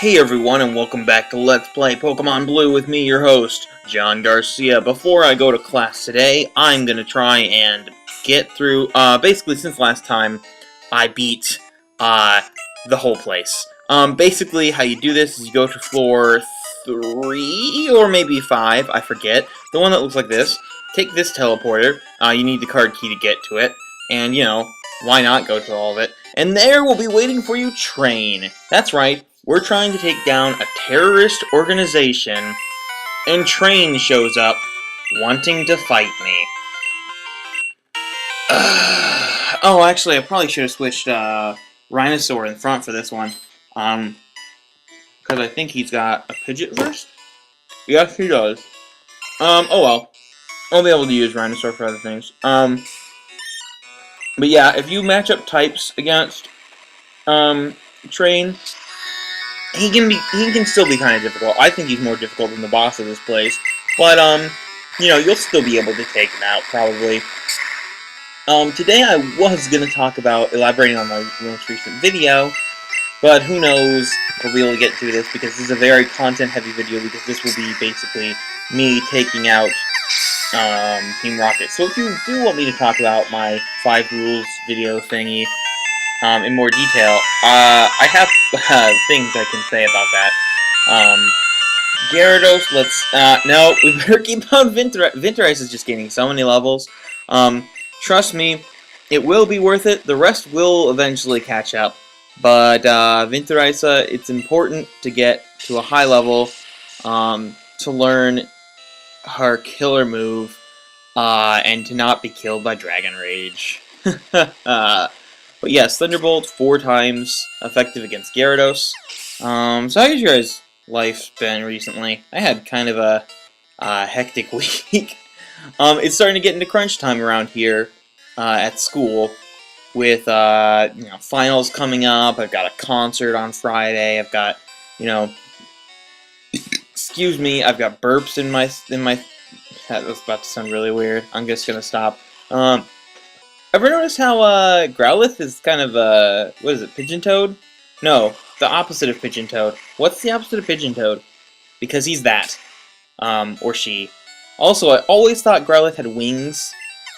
Hey everyone, and welcome back to Let's Play Pokemon Blue with me, your host, John Garcia. Before I go to class today, I'm gonna try and get through, basically since last time, I beat, the whole place. Basically how you do this is you go to floor 3, or maybe 5, I forget, the one that looks like this. Take this teleporter, you need the card key to get to it, and, you know, why not go to all of it? And there will be waiting for you Train. That's right. We're trying to take down a terrorist organization, and Train shows up, wanting to fight me. Oh, actually, I probably should have switched, Rhinosaur in front for this one. Because I think he's got a Pidgeot first? Yes, he does. Oh well. I'll be able to use Rhinosaur for other things. But yeah, if you match up types against, Train, he can still be kind of difficult. I think he's more difficult than the boss of this place. But, you know, you'll still be able to take him out, probably. Today I was going to talk about elaborating on my most recent video, but who knows if we'll be able to get through this, because this is a very content-heavy video, because this will be basically me taking out, Team Rocket. So if you do want me to talk about my 5 rules video thingy, in more detail, I have things I can say about that. Gyarados, no, we better keep on Vinterice is just gaining so many levels. Trust me, it will be worth it. The rest will eventually catch up. But, Vinterice, it's important to get to a high level, to learn her killer move, and to not be killed by Dragon Rage. But yes, Thunderbolt 4 times effective against Gyarados. So how's your guys' life been recently? I had kind of a hectic week. It's starting to get into crunch time around here at school with you know, finals coming up. I've got a concert on Friday. I've got, you know, excuse me, I've got burps in my that was about to sound really weird. I'm just gonna stop. Ever notice how, Growlithe is kind of, what is it, Pigeon Toad? No, the opposite of Pigeon Toad. What's the opposite of Pigeon Toad? Because he's that. Or she. Also, I always thought Growlithe had wings,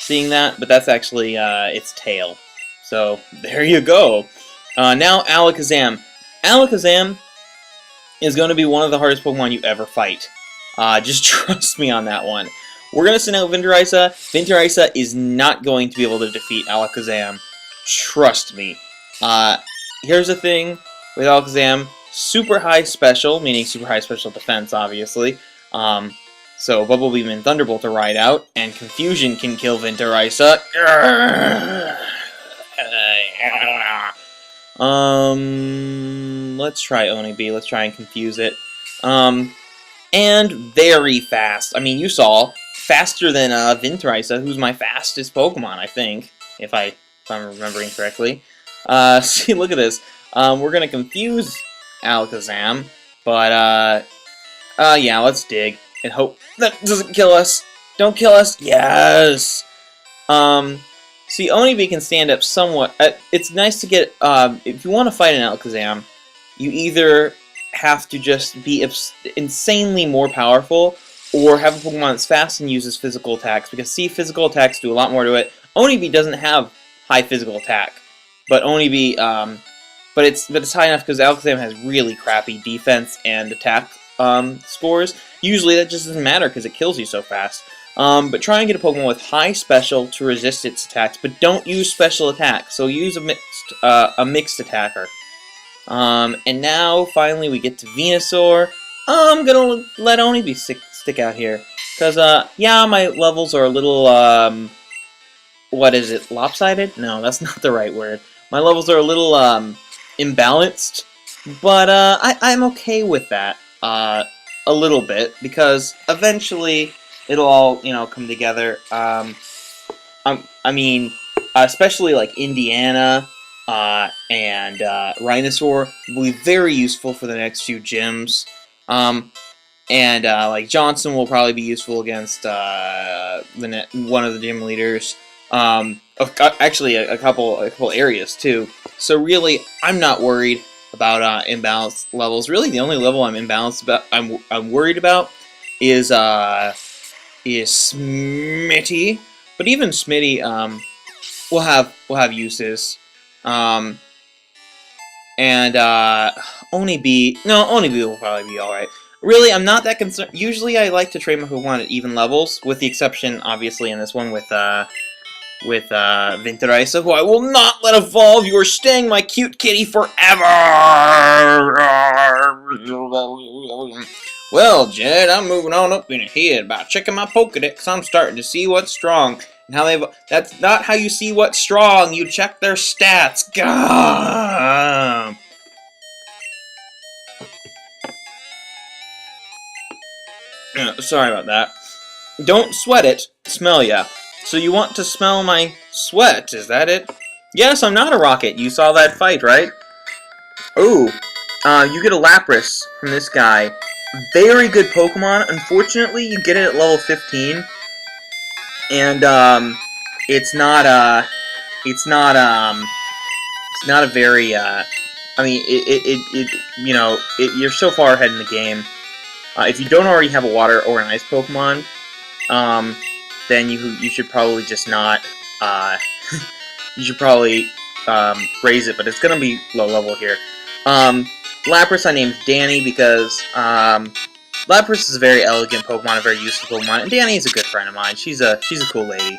seeing that, but that's actually, its tail. So, there you go. Now, Alakazam. Alakazam is going to be one of the hardest Pokemon you ever fight. Just trust me on that one. We're going to send out Vinterice. Vinterice is not going to be able to defeat Alakazam. Trust me. Here's the thing with Alakazam. Super high special, meaning super high special defense, obviously. So Bubble Beam and Thunderbolt are right out, and Confusion can kill Vinterice. Let's try Onibi. Let's try and confuse it. And very fast. I mean, you saw. Faster than Vinterice, who's my fastest Pokemon, I think, if I'm remembering correctly. See, look at this. We're gonna confuse Alakazam, but yeah, let's dig and hope that doesn't kill us. Don't kill us. Yes. See, Onibi can stand up somewhat. It's nice to get. If you want to fight an Alakazam, you either have to just be insanely more powerful, or have a Pokemon that's fast and uses physical attacks, because see, physical attacks do a lot more to it. Onibi doesn't have high physical attack, but Onibi, but it's high enough because Alakazam has really crappy defense and attack scores. Usually that just doesn't matter because it kills you so fast. But try and get a Pokemon with high special to resist its attacks, but don't use special attack. So use a mixed attacker. And now finally we get to Venusaur. I'm gonna let Onibi stick out here, because, yeah, my levels are a little, what is it, lopsided? No, that's not the right word. My levels are a little, imbalanced, but, I'm okay with that, a little bit, because eventually it'll all, you know, come together. I mean, especially, like, Indiana, and, Rhinosaur will be very useful for the next few gyms. And, like, Johnson will probably be useful against, one of the gym leaders. Actually, a couple areas, too. So really, I'm not worried about imbalanced levels. Really, the only level I'm imbalanced about, I'm worried about, is Smitty. But even Smitty, will have uses. Um, and Oni B will probably be all right. Really, I'm not that concerned. Usually, I like to train my Pokemon at even levels, with the exception, obviously, in this one with Winterisa, who I will not let evolve. You are staying my cute kitty forever. Well, Jed, I'm moving on up in ahead by checking my Pokedex. I'm starting to see what's strong and how they've. That's not how you see what's strong. You check their stats. Gah! Sorry about that. Don't sweat it. Smell ya. So you want to smell my sweat, is that it? Yes, I'm not a rocket. You saw that fight, right? Ooh. You get a Lapras from this guy. Very good Pokemon. Unfortunately, you get it at level 15. And, it's not a very, I mean, you're so far ahead in the game. If you don't already have a water or an ice Pokemon, then you should probably just not, you should probably, raise it, but it's gonna be low level here. Lapras I named Danny because, Lapras is a very elegant Pokemon, a very useful Pokemon, and Danny is a good friend of mine. She's a cool lady.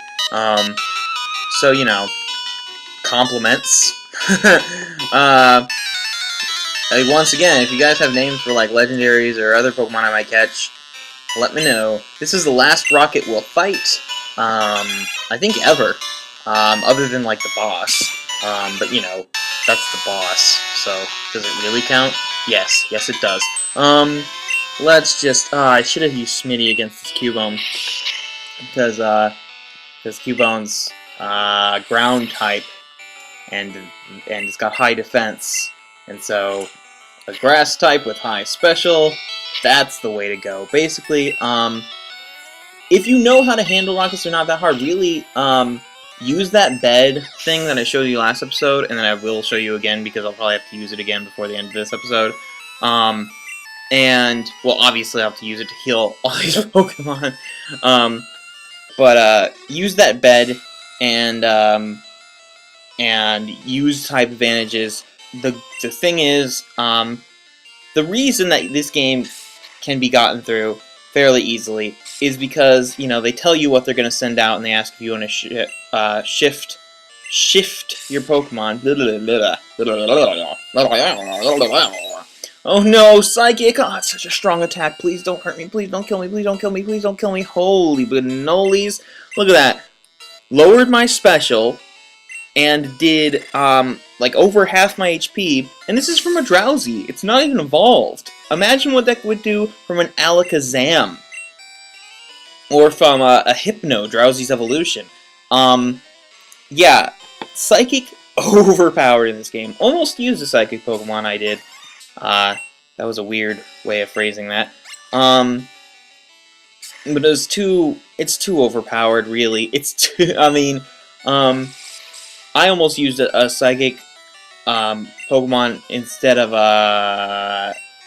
So, you know, compliments. Once again, if you guys have names for, like, legendaries or other Pokemon I might catch, let me know. This is the last Rocket we'll fight, I think ever, other than, like, the boss. But, you know, that's the boss, so does it really count? Yes, it does. Let's just, I should have used Smitty against this Cubone, because Cubone's, ground type, and it's got high defense, and so a grass type with high special, that's the way to go. Basically, if you know how to handle rockets, they're not that hard. Really, use that bed thing that I showed you last episode, and then I will show you again because I'll probably have to use it again before the end of this episode. And, well, obviously I'll have to use it to heal all these Pokemon. But use that bed and use type advantages. The thing is, the reason that this game can be gotten through fairly easily is because, you know, they tell you what they're going to send out and they ask if you want to shift your Pokemon. Oh no, Psychic! Oh, it's such a strong attack. Please don't hurt me. Please don't kill me. Please don't kill me. Please don't kill me. Holy banoles. Look at that. Lowered my special and did, like, over half my HP. And this is from a Drowsy. It's not even evolved. Imagine what that would do from an Alakazam. Or from a Hypno, Drowsy's evolution. Yeah. Psychic overpowered in this game. Almost used a Psychic Pokemon I did. That was a weird way of phrasing that. But it's too overpowered, really. It's too, I mean, I almost used a Psychic, Pokemon instead of,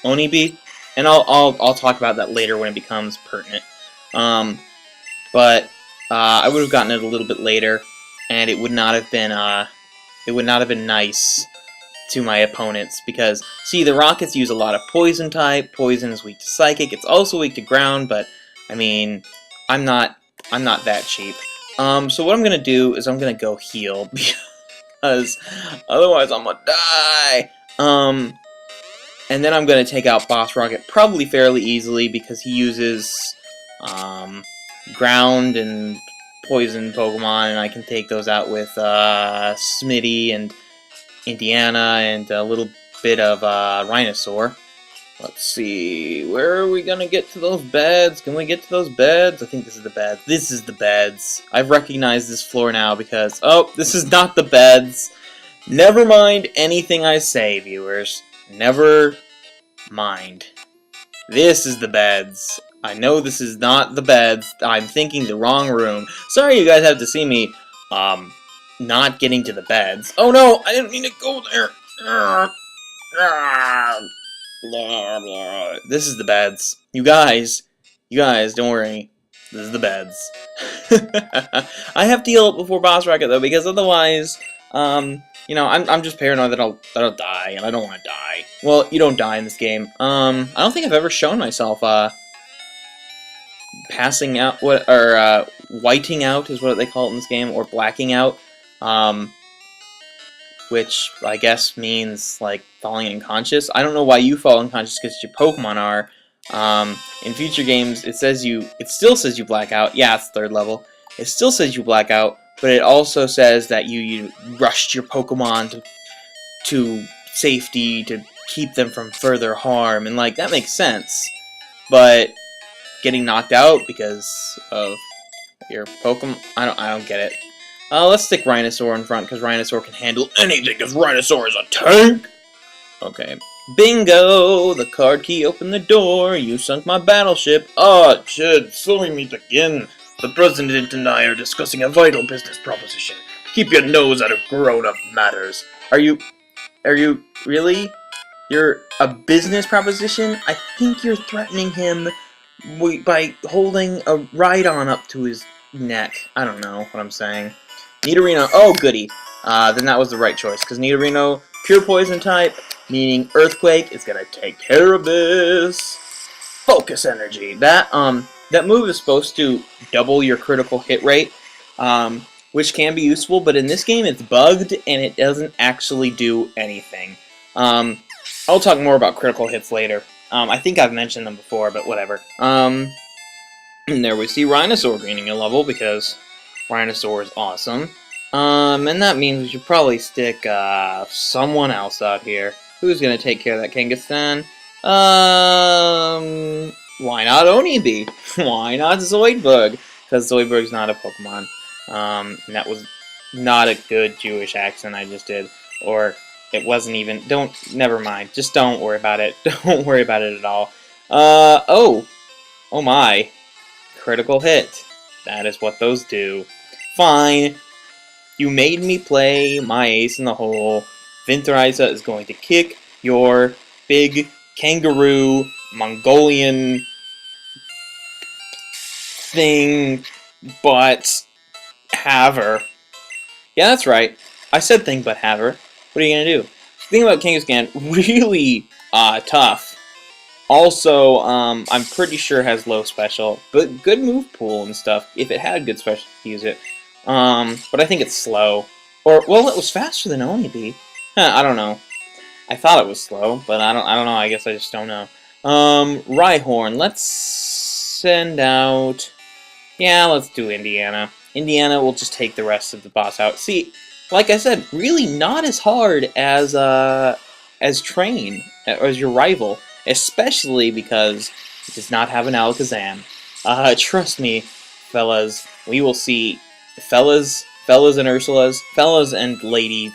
Onibi, and I'll talk about that later when it becomes pertinent. But I would have gotten it a little bit later, and it would not have been nice to my opponents, because, see, the Rockets use a lot of Poison type. Poison is weak to Psychic. It's also weak to Ground, but, I mean, I'm not that cheap. So what I'm gonna do is I'm gonna go heal, because otherwise I'm gonna die. And then I'm gonna take out Boss Rocket probably fairly easily, because he uses, Ground and Poison Pokemon, and I can take those out with, Smitty and Indiana and a little bit of Rhinosaur. Let's see, where are we gonna get to those beds? Can we get to those beds? I think this is the beds. This is the beds. I've recognized this floor now because, oh, this is not the beds. Never mind anything I say, viewers. Never mind. This is the beds. I know this is not the beds. I'm thinking the wrong room. Sorry you guys have to see me, not getting to the beds. Oh no, I didn't mean to go there. Blah, blah. This is the beds. You guys, don't worry. This is the beds. I have to heal up before boss bracket though, because otherwise, you know, I'm just paranoid that I'll die, and I don't want to die. Well, you don't die in this game. I don't think I've ever shown myself passing out, whiting out is what they call it in this game, or blacking out. Which I guess means, like, falling unconscious. I don't know why you fall unconscious because your Pokemon are. In future games, it still says you black out. Yeah, it's 3rd level. It still says you black out, but it also says that you rushed your Pokemon to safety to keep them from further harm, and, like, that makes sense. But getting knocked out because of your Pokemon, I don't get it. Let's stick Rhinosaur in front, because Rhinosaur can handle anything, because Rhinosaur is a tank! Okay. Bingo! The card key opened the door. You sunk my battleship. Ah, Chid, slowing me again. The President and I are discussing a vital business proposition. Keep your nose out of grown-up matters. Are you really? You're a business proposition? I think you're threatening him by holding a Rhydon up to his neck. I don't know what I'm saying. Nidorino, oh goody. Then that was the right choice, because Nidorino, pure poison type, meaning Earthquake is gonna take care of this. Focus Energy. That move is supposed to double your critical hit rate, which can be useful, but in this game it's bugged, and it doesn't actually do anything. I'll talk more about critical hits later. I think I've mentioned them before, but whatever. And there we see Rhinosaur gaining a level, because Rhinosaur is awesome. And that means we should probably stick, someone else out here. Who's gonna take care of that Kangaskhan? Why not Onibi? Why not Zoidberg? Because Zoidberg's not a Pokemon. And that was not a good Jewish accent I just did. Or, it wasn't even, never mind. Just don't worry about it. Don't worry about it at all. Oh my. Critical hit. That is what those do. Fine. You made me play my ace in the hole. Winterreise is going to kick your big kangaroo Mongolian thing, but have her. Yeah, that's right. I said thing but have her. What are you gonna do? The thing about Kangaskhan, really tough. Also, I'm pretty sure has low special, but good move pool and stuff. If it had good special, use it. But I think it's slow. Or, well, it was faster than Onibi. I don't know. I thought it was slow, but I don't know. I guess I just don't know. Rhyhorn. Let's send out... Yeah, let's do Indiana. Indiana will just take the rest of the boss out. See, like I said, really not as hard as Train, as your rival. Especially because it does not have an Alakazam. Trust me, fellas, we will see... Fellas and Ursulas, fellas and ladies,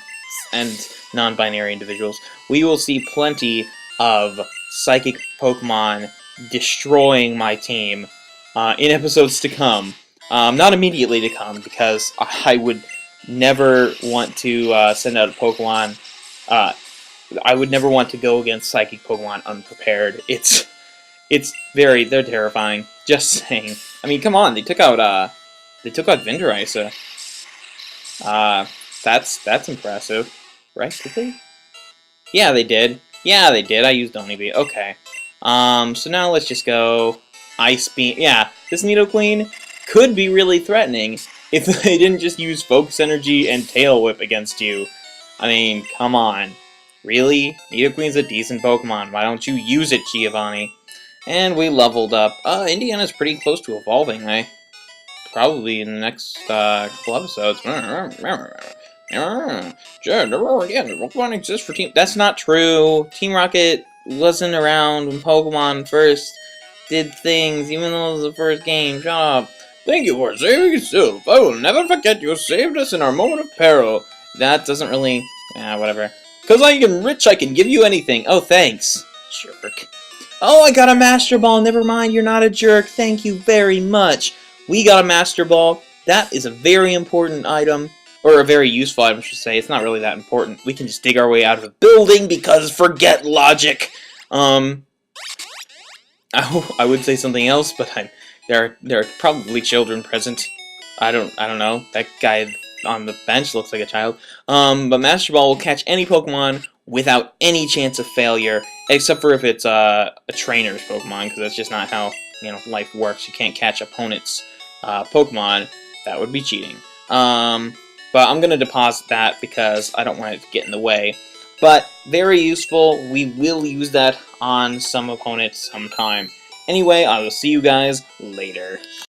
and non-binary individuals, we will see plenty of psychic Pokemon destroying my team in episodes to come. Not immediately to come, because I would never want to send out a Pokemon. I would never want to go against psychic Pokemon unprepared. They're terrifying. Just saying. I mean, come on, they took out Winterreise. That's impressive. Right? Did they? Yeah, they did. Yeah, they did. I used Onibi. Okay. So now let's just go Ice Beam. Yeah, this Nidoqueen could be really threatening if they didn't just use Focus Energy and Tail Whip against you. I mean, come on. Really? Nidoqueen's a decent Pokemon. Why don't you use it, Giovanni? And we leveled up. Indiana's pretty close to evolving, probably in the next couple episodes. Pokemon exists for Team... That's not true. Team Rocket wasn't around when Pokemon first did things, even though it was the first game. Shut up. Thank you for saving yourself. I will never forget you saved us in our moment of peril. That doesn't really... whatever. Because I am rich, I can give you anything. Oh, thanks. Jerk. Oh, I got a Master Ball. Never mind, you're not a jerk. Thank you very much. We got a Master Ball. That is a very important item. Or a very useful item, I should say. It's not really that important. We can just dig our way out of a building because forget logic. I would say something else, but there are probably children present. I don't know. That guy on the bench looks like a child. But Master Ball will catch any Pokemon without any chance of failure, except for if it's a trainer's Pokemon, because that's just not how life works. You can't catch opponents' Pokemon. That would be cheating. But I'm gonna deposit that because I don't want it to get in the way. But very useful. We will use that on some opponents sometime. Anyway, I will see you guys later.